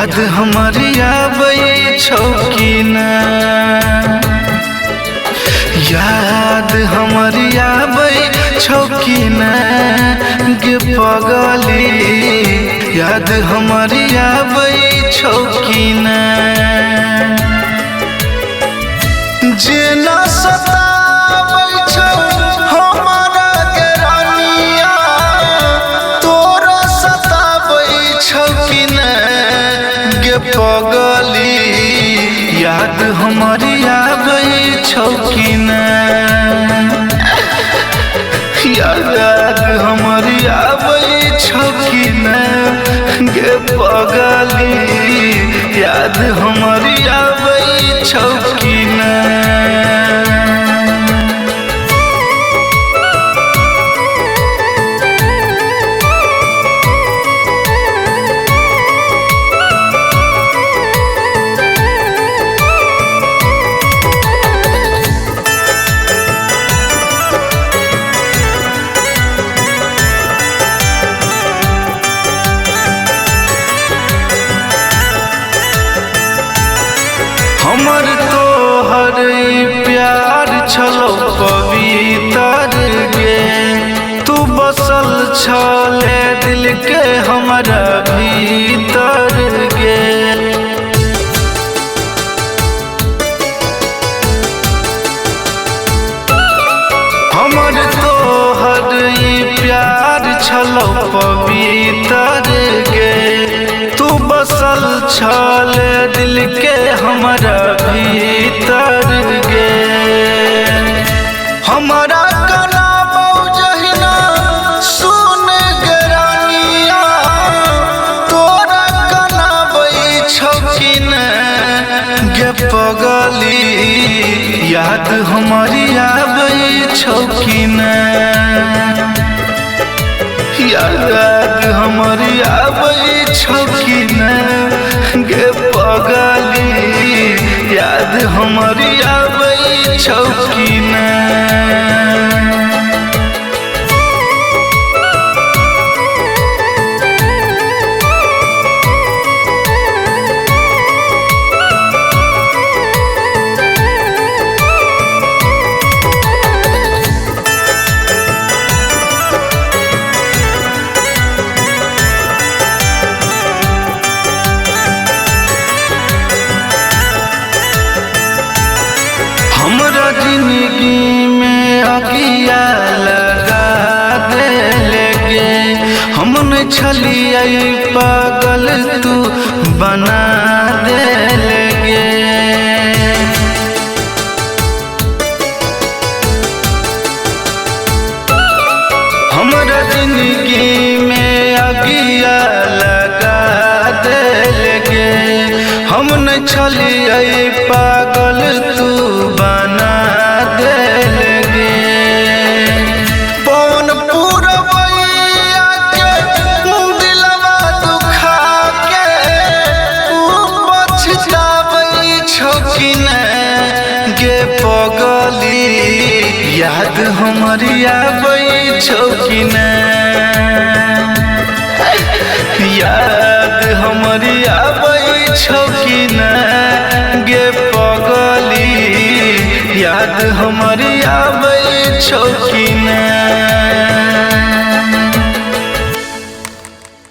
याद हमारी आबै छौ कि ना, याद हमारी आबै छौ कि ना गे पगली, याद हमारी आबै छौ कि ना। जेना सताबै छौ हमारा के रानिया, तोरा सताबै छौ कि ना गे पगली, याद हमारी आबै छौ कि ना, याद हमारी आबै छौ कि ना गे पगली, याद हमारी आबै छौ कि ना। हमर तोहर प्यार छलौ पवित्र गे, तू बसल छले दिल के हमरा भीतर गे। हमर तोहर प्यार छलौ पवित्र गे, तू बसल छले दिल के हमरा भीतर गे। हमरा कना जहिना सुन गे रानिया, तोरा कना छौ कि ना गे पगली, याद हमारी आबै छौ कि ना, याद हमारी आबै छौ कि ना गे पगली, याद हमारी आबै छौ कि ना। हमरा जिंदगी में अगिया लगा देले गे, हम न छलियै पागल तू बना देले गे। हमरा जिंदगी में अगिया लगा देले गे, हम न छलियै पागल तू बना देले गे। पवन पुरवैया के दिलवा दुखा के पछताबै छौ कि ना गे पगली, याद हमारी आबै छौ कि ना, याद हमारी आबै छौ कि ना गे पगली, याद हमारी आबै छौ कि ना।